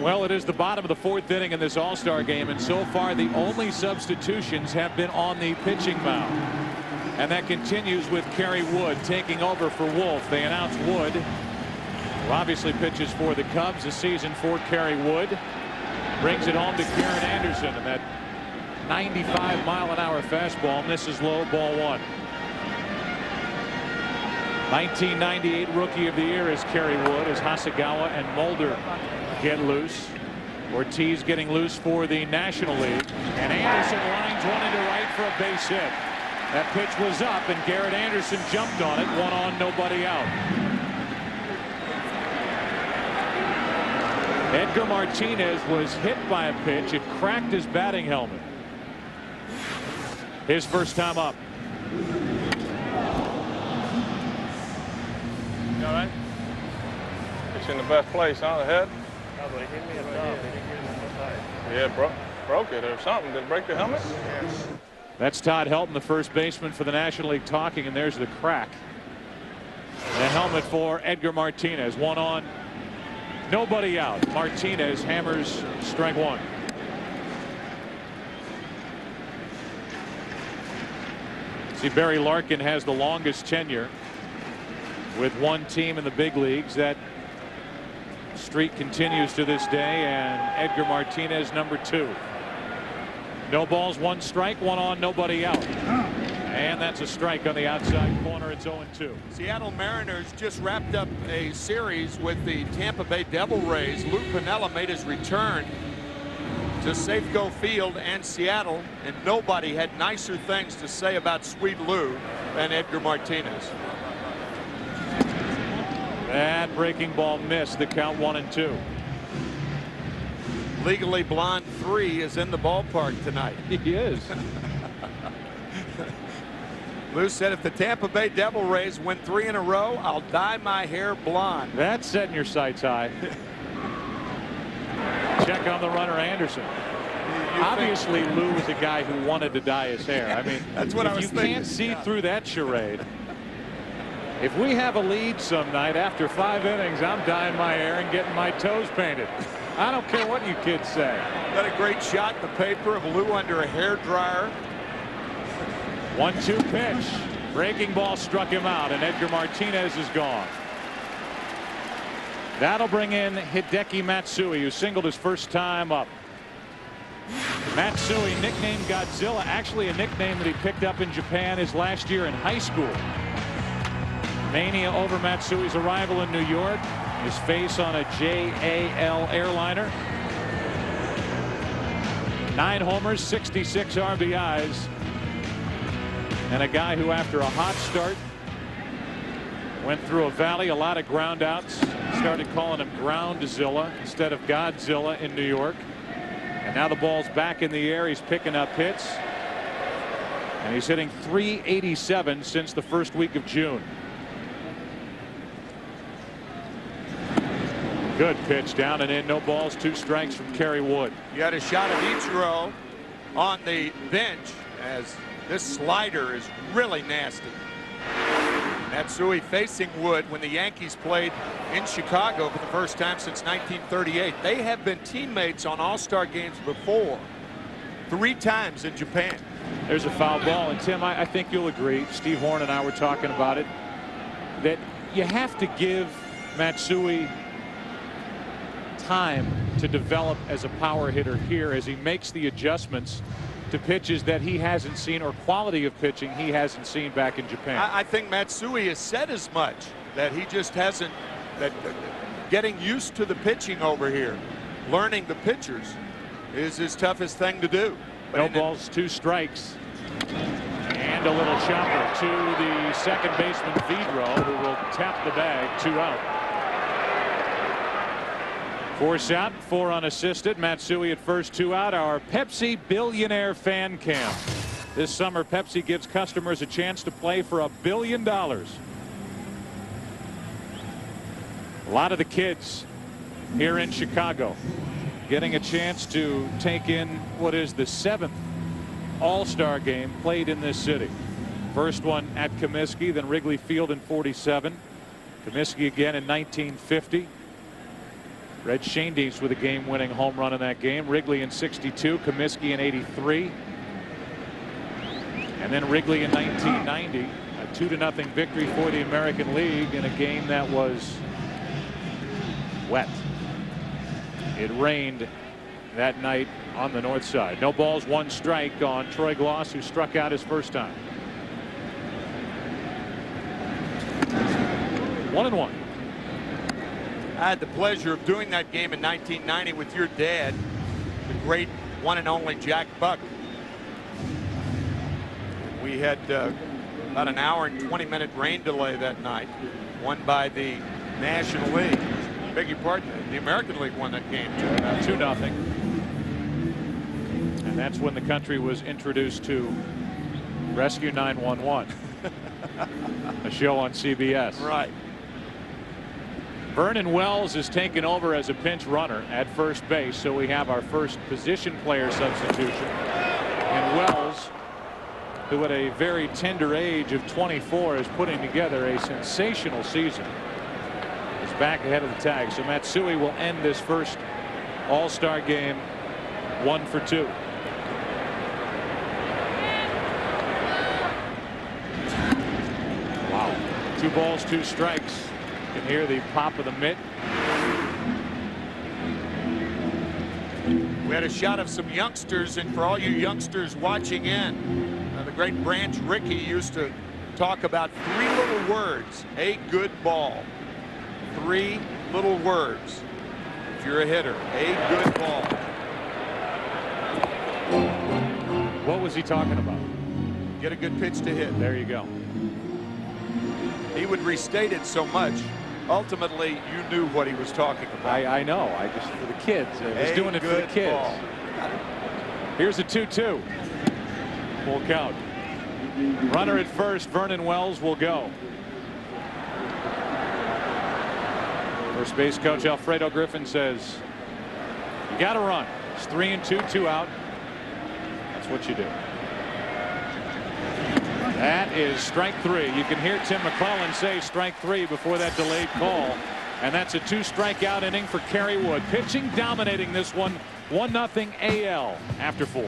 Well, it is the bottom of the fourth inning in this All-Star game, and so far the only substitutions have been on the pitching mound. And that continues with Kerry Wood taking over for Wolf. They announced Wood, who obviously pitches for the Cubs this season for Kerry Wood. Brings it home to Karen Anderson, and that 95-mile-an-hour fastball misses low, ball one. 1998 Rookie of the Year is Kerry Wood as Hasegawa and Mulder get loose. Ortiz getting loose for the National League, and Anderson lines one into right for a base hit. That pitch was up, and Garrett Anderson jumped on it. One on, nobody out. Edgar Martinez was hit by a pitch. It cracked his batting helmet. His first time up. You all right? It's in the best place, huh? The head? Probably hit me above. Yeah, broke it or something. Did it break the helmet? Yes. That's Todd Helton, the first baseman for the National League, talking, and there's the crack. The helmet for Edgar Martinez. One on, nobody out. Martinez hammers strike one. See, Barry Larkin has the longest tenure with one team in the big leagues. That streak continues to this day, and Edgar Martinez number 2. No balls, 1 strike, 1 on, nobody out. And that's a strike on the outside corner. It's 0-2. Seattle Mariners just wrapped up a series with the Tampa Bay Devil Rays. Lou Piniella made his return to Safeco Field and Seattle, and nobody had nicer things to say about Sweet Lou than Edgar Martinez. That breaking ball missed. The count 1-2. Legally Blonde 3 is in the ballpark tonight. He is. Lou said, if the Tampa Bay Devil Rays win 3 in a row, I'll dye my hair blonde. That's setting your sights high. Check on the runner, Anderson. Obviously, Lou was a guy who wanted to dye his hair. I mean, that's what I was thinking. You can't see through that charade. If we have a lead some night after 5 innings, I'm dyeing my hair and getting my toes painted. I don't care what you kids say. Got a great shot in the paper of Lou under a hair dryer. 1-2 pitch. Breaking ball struck him out, and Edgar Martinez is gone. That'll bring in Hideki Matsui, who singled his first time up. Matsui, nicknamed Godzilla, actually a nickname that he picked up in Japan his last year in high school. Mania over Matsui's arrival in New York. His face on a JAL airliner. 9 homers, 66 RBIs. And a guy who, after a hot start, went through a valley, a lot of ground outs. Started calling him Groundzilla instead of Godzilla in New York. And now the ball's back in the air. He's picking up hits. And he's hitting .387 since the first week of June. Good pitch, down and in, no balls, 2 strikes from Kerry Wood. You had a shot of Ichiro on the bench, as this slider is really nasty. Matsui facing Wood when the Yankees played in Chicago for the first time since 1938. They have been teammates on All-Star games before, 3 times in Japan. There's a foul ball, and Tim, I think you'll agree, Steve Horn and I were talking about it, that you have to give Matsui time to develop as a power hitter here as he makes the adjustments to pitches that he hasn't seen, or quality of pitching he hasn't seen back in Japan. I think Matsui has said as much, that he just hasn't, that getting used to the pitching over here, learning the pitchers, is his toughest thing to do. But no balls, 2 strikes, and a little chopper to the second baseman Vidro, who will tap the bag. 2 out. 4 out, 4 unassisted. Matsui at first, 2 out. Our Pepsi Billionaire Fan Camp. This summer, Pepsi gives customers a chance to play for $1 billion. A lot of the kids here in Chicago getting a chance to take in what is the 7th All-Star game played in this city. First one at Comiskey, then Wrigley Field in '47. Comiskey again in 1950. Red Schoendienst with a game-winning home run in that game. Wrigley in '62, Comiskey in '83, and then Wrigley in 1990. A 2-0 victory for the American League in a game that was wet. It rained that night on the north side. No balls, 1 strike on Troy Glaus, who struck out his first time. 1-1. I had the pleasure of doing that game in 1990 with your dad, the great one and only Jack Buck. We had about an hour and 20-minute rain delay that night, won by the National League. Beg your pardon, the American League won that game 2-0. And that's when the country was introduced to Rescue 911, a show on CBS. Right. Vernon Wells is taken over as a pinch runner at first base, so we have our first position player substitution. And Wells, who at a very tender age of 24 is putting together a sensational season, is back ahead of the tag. So Matsui will end this first All-Star game 1 for 2. Wow. 2 balls, 2 strikes. You can hear the pop of the mitt. We had a shot of some youngsters, and for all you youngsters watching in, the great Branch Rickey used to talk about 3 little words: a good ball. 3 little words. If you're a hitter, a good ball. What was he talking about? Get a good pitch to hit. There you go. He would restate it so much. Ultimately, you knew what he was talking about. I know. I just, for the kids. I was doing it for the kids. Ball. Here's a 2-2. Full count. Runner at first. Vernon Wells will go. First base coach Alfredo Griffin says, you got to run. It's 3-2, 2 out. That's what you do. That is strike 3. You can hear Tim McClellan say strike 3 before that delayed call. And that's a 2-strikeout inning for Kerry Wood. Pitching dominating this one. 1-0 AL after 4.